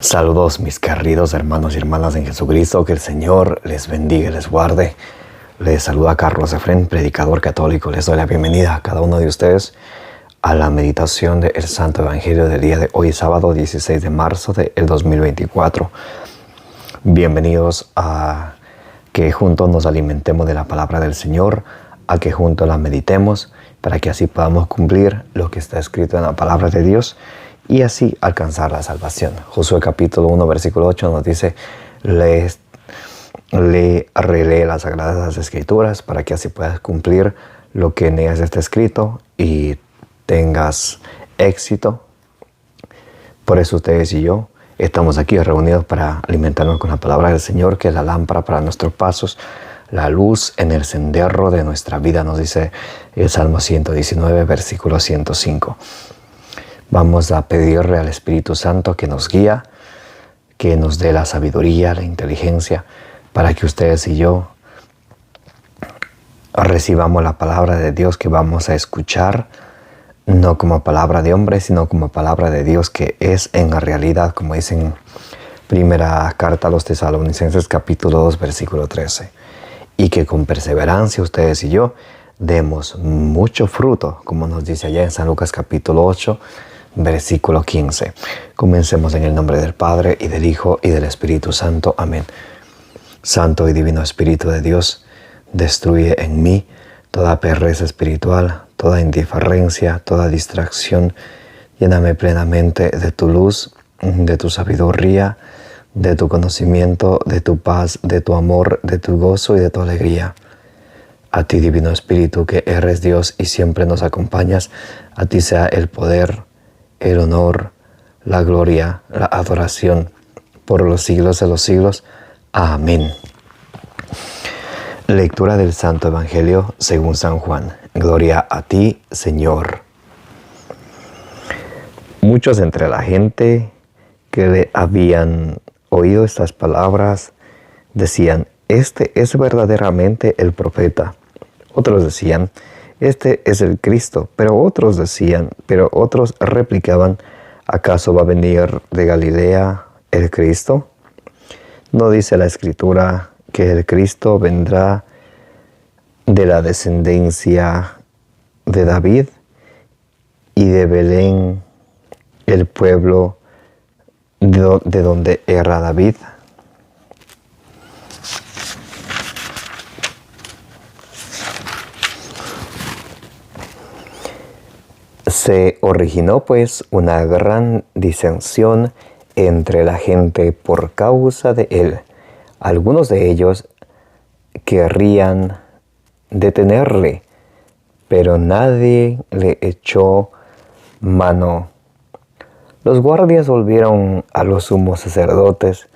Saludos mis queridos hermanos y hermanas en Jesucristo, que el Señor les bendiga y les guarde. Les saluda Carlos Efrén, predicador católico. Les doy la bienvenida a cada uno de ustedes a la meditación del Santo Evangelio del día de hoy, sábado 16 de marzo del 2024. Bienvenidos a que juntos nos alimentemos de la palabra del Señor, a que juntos la meditemos, para que así podamos cumplir lo que está escrito en la palabra de Dios y así alcanzar la salvación. Josué capítulo 1, versículo 8 nos dice: relee las Sagradas Escrituras para que así puedas cumplir lo que en ellas está escrito y tengas éxito. Por eso ustedes y yo estamos aquí reunidos para alimentarnos con la palabra del Señor, que es la lámpara para nuestros pasos, la luz en el sendero de nuestra vida, nos dice el Salmo 119, versículo 105. Vamos a pedirle al Espíritu Santo que nos guíe, que nos dé la sabiduría, la inteligencia, para que ustedes y yo recibamos la palabra de Dios que vamos a escuchar, no como palabra de hombre, sino como palabra de Dios, que es en la realidad, como dice en primera carta a los Tesalonicenses capítulo 2, versículo 13. Y que con perseverancia ustedes y yo demos mucho fruto, como nos dice allá en San Lucas capítulo 8, versículo 15. Comencemos en el nombre del Padre, y del Hijo, y del Espíritu Santo. Amén. Santo y divino Espíritu de Dios, destruye en mí toda pereza espiritual, toda indiferencia, toda distracción. Lléname plenamente de tu luz, de tu sabiduría, de tu conocimiento, de tu paz, de tu amor, de tu gozo y de tu alegría. A ti, divino Espíritu, que eres Dios y siempre nos acompañas, a ti sea el poder, el honor, la gloria, la adoración, por los siglos de los siglos. Amén. Lectura del Santo Evangelio según San Juan. Gloria a ti, Señor. Muchos entre la gente que le habían oído estas palabras decían: este es verdaderamente el profeta. Otros decían: este es el Cristo. Pero otros replicaban: ¿acaso va a venir de Galilea el Cristo? ¿No dice la Escritura que el Cristo vendrá de la descendencia de David y de Belén, el pueblo de donde era David? Se originó pues una gran disensión entre la gente por causa de él. Algunos de ellos querrían detenerle, pero nadie le echó mano. Los guardias volvieron a los sumos sacerdotes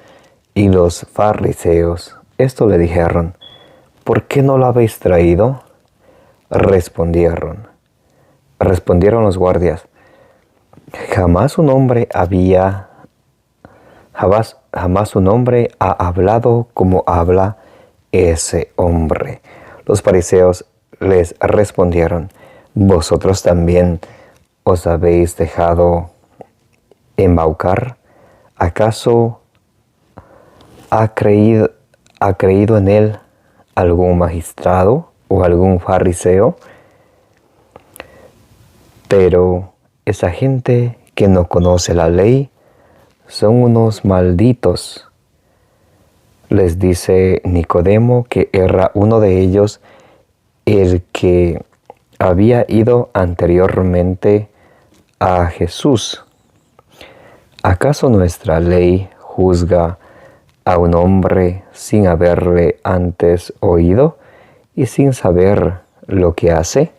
y los fariseos. Esto le dijeron: ¿por qué no lo habéis traído? Respondieron los guardias: jamás un hombre ha hablado como habla ese hombre. Los fariseos les respondieron: ¿vosotros también os habéis dejado embaucar? ¿Acaso ha creído en él algún magistrado o algún fariseo? Pero esa gente que no conoce la ley son unos malditos. Les dice Nicodemo, que era uno de ellos, el que había ido anteriormente a Jesús: ¿acaso nuestra ley juzga a un hombre sin haberle antes oído y sin saber lo que hace?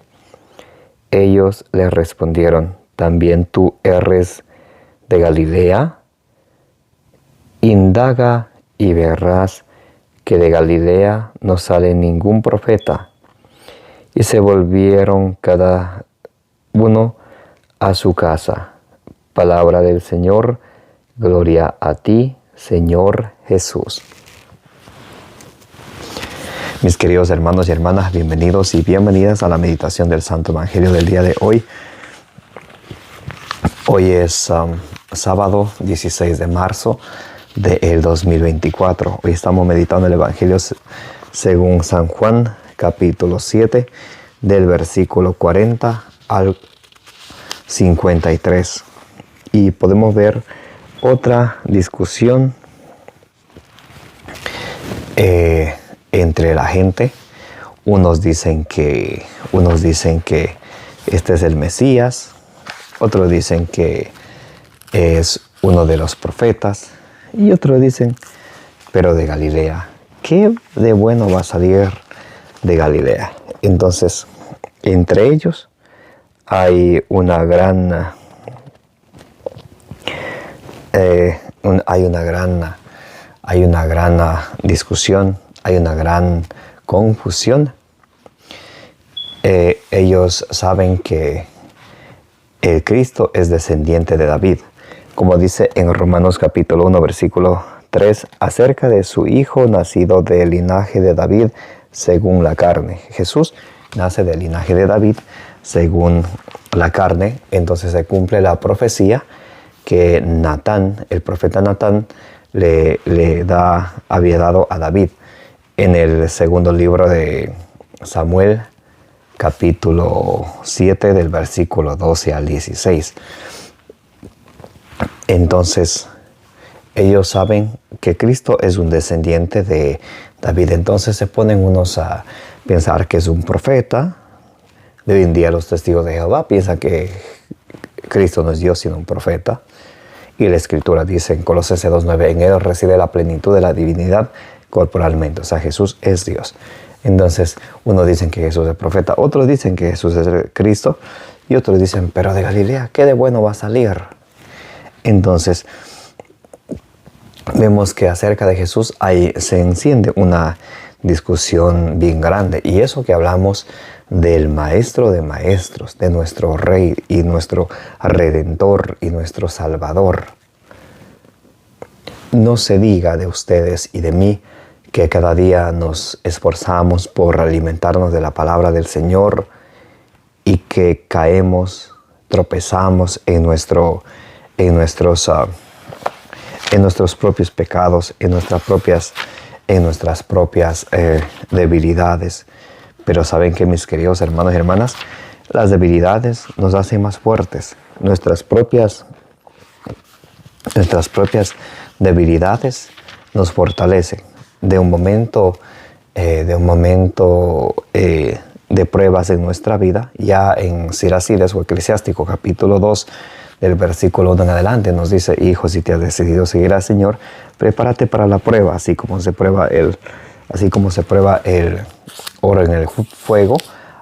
Ellos le respondieron: ¿también tú eres de Galilea? Indaga y verás que de Galilea no sale ningún profeta. Y se volvieron cada uno a su casa. Palabra del Señor. Gloria a ti, Señor Jesús. Mis queridos hermanos y hermanas, bienvenidos y bienvenidas a la meditación del Santo Evangelio del día de hoy. Hoy es sábado 16 de marzo del 2024. Hoy estamos meditando el Evangelio según San Juan, capítulo 7, del versículo 40 al 53. Y podemos ver otra discusión entre la gente. Unos dicen que este es el Mesías, otros dicen que es uno de los profetas, y otros dicen, pero de Galilea, ¿qué de bueno va a salir de Galilea? Entonces, entre ellos hay una gran discusión, hay una gran confusión. Ellos saben que el Cristo es descendiente de David, como dice en Romanos capítulo 1, versículo 3, acerca de su Hijo nacido del linaje de David según la carne. Jesús nace del linaje de David según la carne. Entonces se cumple la profecía que Natán, el profeta Natán, había dado a David en el segundo libro de Samuel, capítulo 7, del versículo 12 al 16. Entonces, ellos saben que Cristo es un descendiente de David. Entonces se ponen unos a pensar que es un profeta. De hoy en día los testigos de Jehová piensan que Cristo no es Dios, sino un profeta. Y la Escritura dice en Colosenses 2:9, en Él reside la plenitud de la divinidad corporalmente. O sea, Jesús es Dios. Entonces, unos dicen que Jesús es profeta, otros dicen que Jesús es Cristo, y otros dicen, pero de Galilea, ¿qué de bueno va a salir? Entonces, vemos que acerca de Jesús se enciende una discusión bien grande. Y eso que hablamos del Maestro de Maestros, de nuestro Rey y nuestro Redentor y nuestro Salvador. No se diga de ustedes y de mí que cada día nos esforzamos por alimentarnos de la palabra del Señor y que caemos, tropezamos en nuestros propios pecados, en nuestras propias debilidades. Pero saben que, mis queridos hermanos y hermanas, las debilidades nos hacen más fuertes. Nuestras propias debilidades nos fortalecen. De un momento de pruebas en nuestra vida, ya en Siracides o Eclesiástico capítulo 2, del versículo 1 en adelante, nos dice, hijo, si te has decidido seguir al Señor, prepárate para la prueba, así como se prueba el oro en el fuego,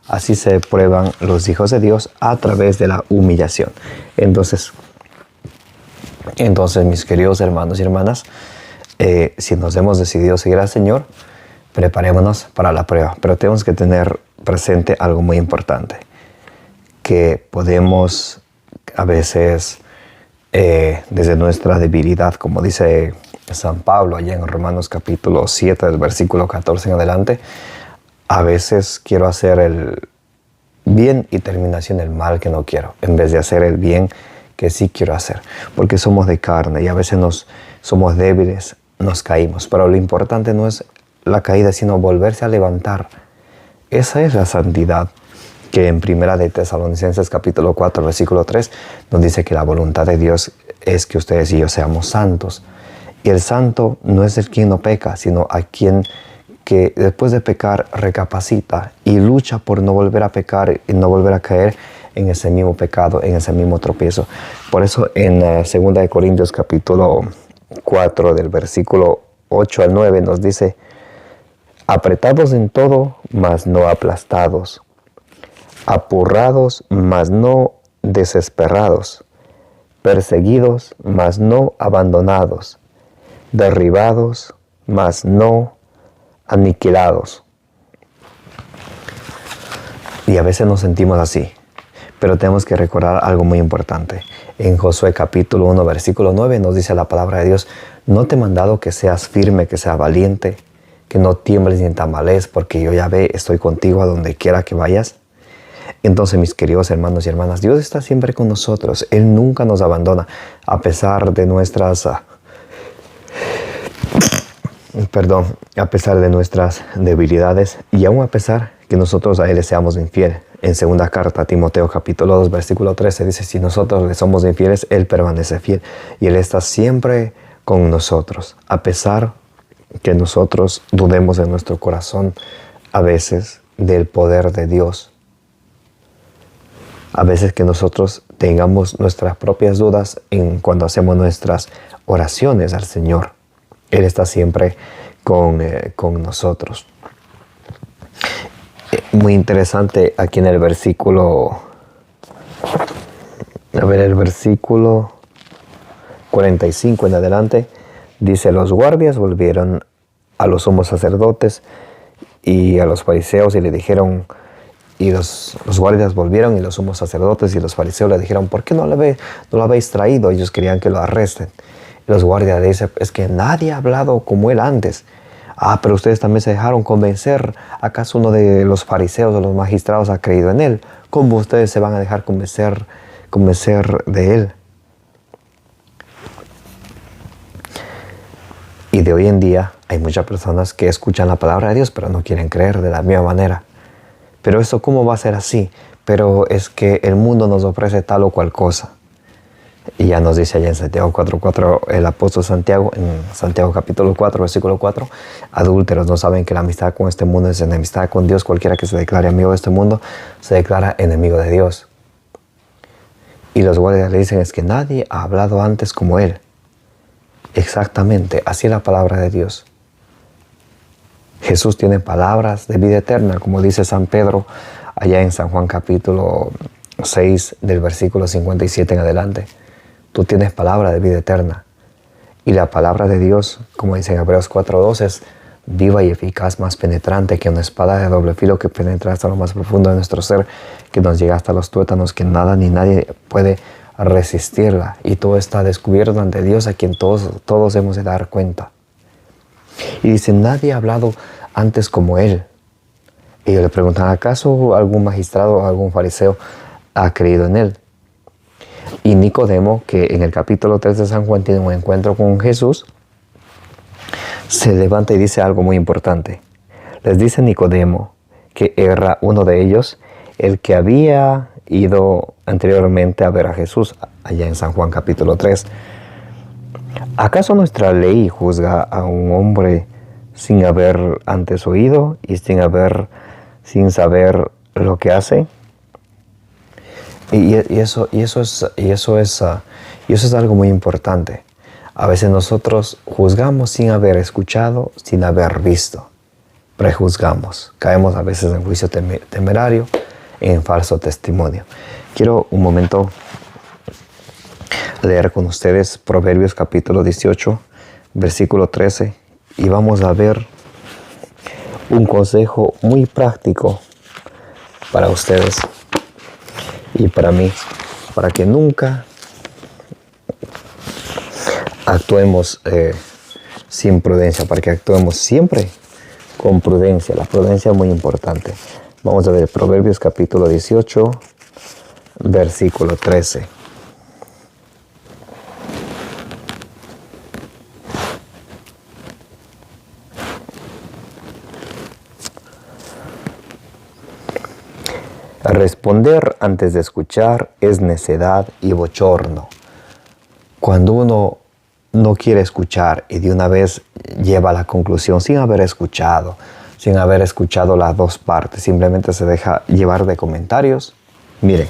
así se prueban los hijos de Dios a través de la humillación. Entonces, mis queridos hermanos y hermanas, si nos hemos decidido seguir al Señor, preparémonos para la prueba. Pero tenemos que tener presente algo muy importante, que podemos a veces, desde nuestra debilidad, como dice San Pablo allá en Romanos capítulo 7, del versículo 14 en adelante, a veces quiero hacer el bien y termina haciendo el mal que no quiero, en vez de hacer el bien que sí quiero hacer, porque somos de carne y a veces somos débiles, nos caímos, pero lo importante no es la caída, sino volverse a levantar. Esa es la santidad que en Primera de Tesalonicenses capítulo 4, versículo 3, nos dice que la voluntad de Dios es que ustedes y yo seamos santos. Y el santo no es el quien no peca, sino a quien que después de pecar recapacita y lucha por no volver a pecar y no volver a caer en ese mismo pecado, en ese mismo tropiezo. Por eso en 2 de Corintios capítulo 4, del versículo 8 al 9, nos dice, apretados en todo, mas no aplastados, apurrados, mas no desesperados, perseguidos, mas no abandonados, derribados, mas no aniquilados. Y a veces nos sentimos así, pero tenemos que recordar algo muy importante. En Josué capítulo 1, versículo 9 nos dice la palabra de Dios, no te he mandado que seas firme, que seas valiente, que no tiembles ni tambalees, porque yo, Yahvé, estoy contigo a donde quiera que vayas. Entonces, mis queridos hermanos y hermanas, Dios está siempre con nosotros. Él nunca nos abandona a pesar de nuestras a pesar de nuestras debilidades y aún a pesar que nosotros a Él le seamos infieles. En segunda carta a Timoteo capítulo 2 versículo 13 dice: si nosotros le somos infieles, Él permanece fiel y Él está siempre con nosotros. A pesar que nosotros dudemos en nuestro corazón a veces del poder de Dios. A veces que nosotros tengamos nuestras propias dudas cuando hacemos nuestras oraciones al Señor. Él está siempre con nosotros. Muy interesante aquí en el versículo, el versículo 45 en adelante, dice: los guardias volvieron a los sumos sacerdotes y a los fariseos y le dijeron, y los guardias volvieron y los sumos sacerdotes y los fariseos le dijeron: ¿por qué no lo habéis traído? Ellos querían que lo arresten. Los guardias dicen: es que nadie ha hablado como él antes. Pero ustedes también se dejaron convencer. ¿Acaso uno de los fariseos o los magistrados ha creído en él? ¿Cómo ustedes se van a dejar convencer de él? Y de hoy en día hay muchas personas que escuchan la palabra de Dios, pero no quieren creer de la misma manera. Pero eso, ¿cómo va a ser así? Pero es que el mundo nos ofrece tal o cual cosa. Y ya nos dice allá en Santiago 4:4 el apóstol Santiago, en Santiago capítulo 4, versículo 4, adúlteros, ¿no saben que la amistad con este mundo es enemistad con Dios? Cualquiera que se declare amigo de este mundo se declara enemigo de Dios. Y los guardias le dicen: es que nadie ha hablado antes como él. Exactamente, así es la palabra de Dios. Jesús tiene palabras de vida eterna, como dice San Pedro allá en San Juan capítulo 6 del versículo 57 en adelante. Tú tienes palabra de vida eterna. Y la palabra de Dios, como dice en Hebreos 4:2, es viva y eficaz, más penetrante que una espada de doble filo que penetra hasta lo más profundo de nuestro ser, que nos llega hasta los tuétanos, que nada ni nadie puede resistirla. Y todo está descubierto ante Dios, a quien todos hemos de dar cuenta. Y dice: nadie ha hablado antes como él. Y ellos le preguntan: ¿acaso algún magistrado o algún fariseo ha creído en él? Y Nicodemo, que en el capítulo 3 de San Juan tiene un encuentro con Jesús, se levanta y dice algo muy importante. Les dice Nicodemo, que era uno de ellos, el que había ido anteriormente a ver a Jesús, allá en San Juan capítulo 3. ¿Acaso nuestra ley juzga a un hombre sin haber antes oído y sin saber lo que hace? Y eso es algo muy importante. A veces nosotros juzgamos sin haber escuchado, sin haber visto. Prejuzgamos. Caemos a veces en juicio temerario, en falso testimonio. Quiero un momento leer con ustedes Proverbios capítulo 18, versículo 13. Y vamos a ver un consejo muy práctico para ustedes y para mí, para que nunca actuemos sin prudencia, para que actuemos siempre con prudencia. La prudencia es muy importante. Vamos a ver Proverbios capítulo 18, versículo 13. Responder antes de escuchar es necedad y bochorno. Cuando uno no quiere escuchar y de una vez lleva a la conclusión sin haber escuchado las dos partes, simplemente se deja llevar de comentarios. Miren,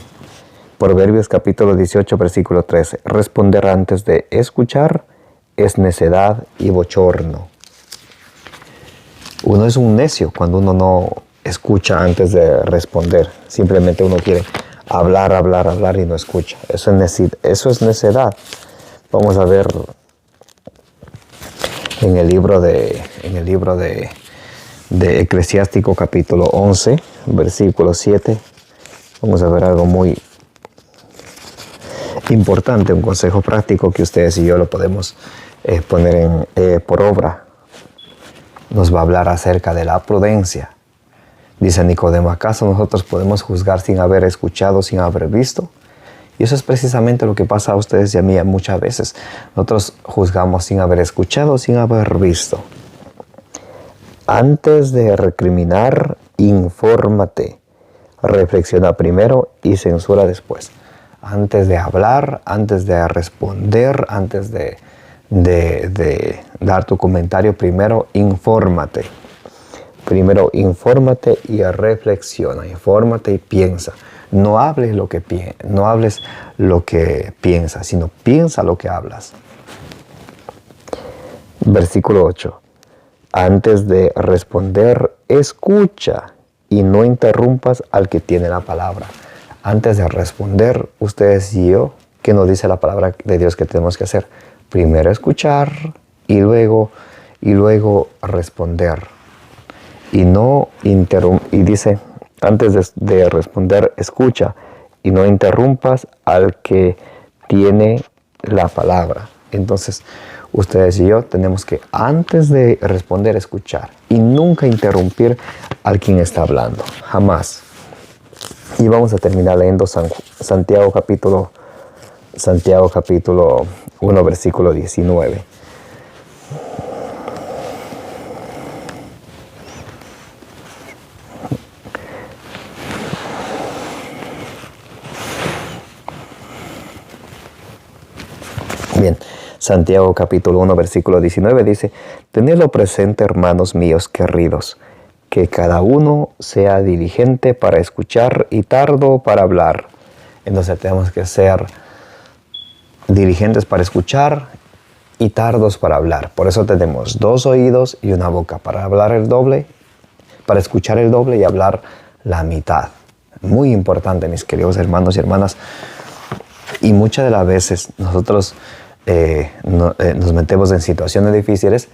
Proverbios capítulo 18, versículo 13. Responder antes de escuchar es necedad y bochorno. Uno es un necio cuando uno no escucha antes de responder. Simplemente uno quiere hablar y no escucha. Eso es necedad. Vamos a ver en el libro de Eclesiástico capítulo 11, versículo 7. Vamos a ver algo muy importante, un consejo práctico que ustedes y yo lo podemos poner por obra. Nos va a hablar acerca de la prudencia. Dice Nicodemo, ¿acaso nosotros podemos juzgar sin haber escuchado, sin haber visto? Y eso es precisamente lo que pasa a ustedes y a mí muchas veces. Nosotros juzgamos sin haber escuchado, sin haber visto. Antes de recriminar, infórmate. Reflexiona primero y censura después. Antes de hablar, antes de responder, antes de dar tu comentario, primero infórmate. Primero infórmate y reflexiona. Infórmate y piensa. No hables lo que piensas, sino piensa lo que hablas. Versículo 8. Antes de responder, escucha y no interrumpas al que tiene la palabra. Antes de responder, ustedes y yo, ¿qué nos dice la palabra de Dios que tenemos que hacer? Primero escuchar y luego responder. Y dice, antes de responder, escucha y no interrumpas al que tiene la palabra. Entonces, ustedes y yo tenemos que, antes de responder, escuchar y nunca interrumpir al quien está hablando. Jamás. Y vamos a terminar leyendo Santiago capítulo 1, versículo 19. Bien, Santiago capítulo 1, versículo 19 dice, tenedlo presente, hermanos míos queridos, que cada uno sea diligente para escuchar y tardo para hablar. Entonces tenemos que ser diligentes para escuchar y tardos para hablar. Por eso tenemos 2 oídos y una boca, para hablar el doble, para escuchar el doble y hablar la mitad. Muy importante, mis queridos hermanos y hermanas. Y muchas de las veces nosotros nos metemos en situaciones difíciles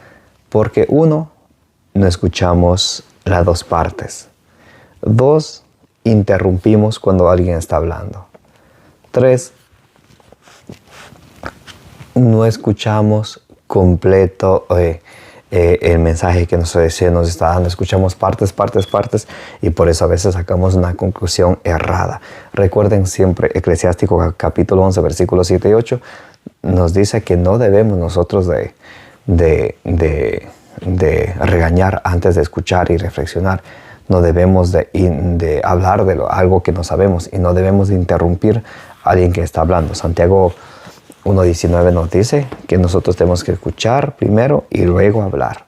porque 1, no escuchamos las 2 partes. 2, interrumpimos cuando alguien está hablando. 3, no escuchamos completo el mensaje que nos está dando. Escuchamos partes y por eso a veces sacamos una conclusión errada. Recuerden siempre, Eclesiástico capítulo 11, versículos 7 y 8, nos dice que no debemos nosotros de regañar antes de escuchar y reflexionar. No debemos de hablar de algo que no sabemos y no debemos de interrumpir a alguien que está hablando. Santiago 1:19 nos dice que nosotros tenemos que escuchar primero y luego hablar.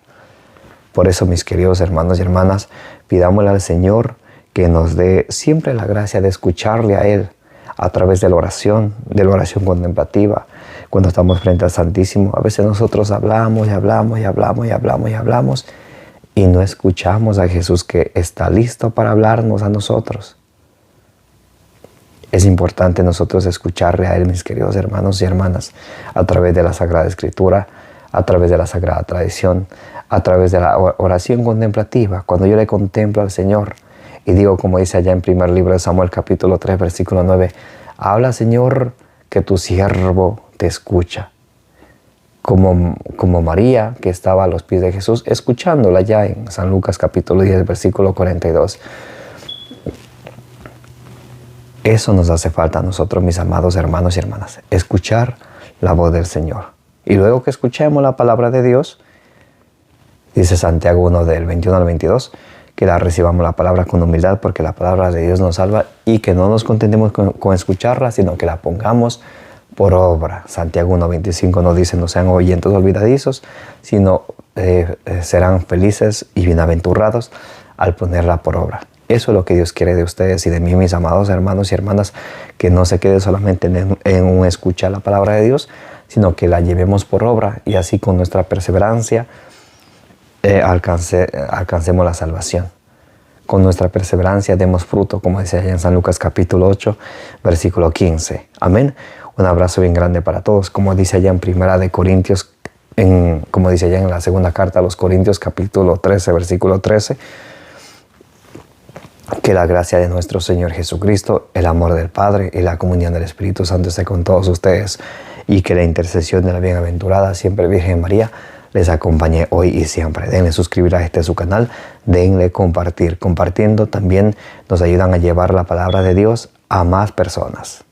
Por eso, mis queridos hermanos y hermanas, pidámosle al Señor que nos dé siempre la gracia de escucharle a Él a través de la oración contemplativa. Cuando estamos frente al Santísimo, a veces nosotros hablamos y no escuchamos a Jesús que está listo para hablarnos a nosotros. Es importante nosotros escucharle a Él, mis queridos hermanos y hermanas, a través de la Sagrada Escritura, a través de la Sagrada Tradición, a través de la oración contemplativa. Cuando yo le contemplo al Señor y digo, como dice allá en primer libro de Samuel, capítulo 3, versículo 9, habla, Señor, que tu siervo te escucha. Como María, que estaba a los pies de Jesús, escuchándola ya en San Lucas, capítulo 10, versículo 42. Eso nos hace falta a nosotros, mis amados hermanos y hermanas, escuchar la voz del Señor. Y luego que escuchemos la palabra de Dios, dice Santiago 1 del 21 al 22, que recibamos la palabra con humildad porque la palabra de Dios nos salva y que no nos contentemos con escucharla, sino que la pongamos por obra. Santiago 1:25 nos dice, no sean oyentes olvidadizos, sino serán felices y bienaventurados al ponerla por obra. Eso es lo que Dios quiere de ustedes y de mí, mis amados hermanos y hermanas, que no se quede solamente en un escuchar la palabra de Dios, sino que la llevemos por obra y así con nuestra perseverancia alcancemos la salvación. Con nuestra perseverancia demos fruto, como dice allá en San Lucas capítulo 8, versículo 15. Amén. Un abrazo bien grande para todos, como dice allá en Primera de Corintios, como dice allá en la segunda carta a los Corintios capítulo 13, versículo 13. Que la gracia de nuestro Señor Jesucristo, el amor del Padre y la comunión del Espíritu Santo esté con todos ustedes y que la intercesión de la bienaventurada siempre Virgen María les acompañé hoy y siempre. Denle suscribir a su canal, denle compartir. Compartiendo también nos ayudan a llevar la palabra de Dios a más personas.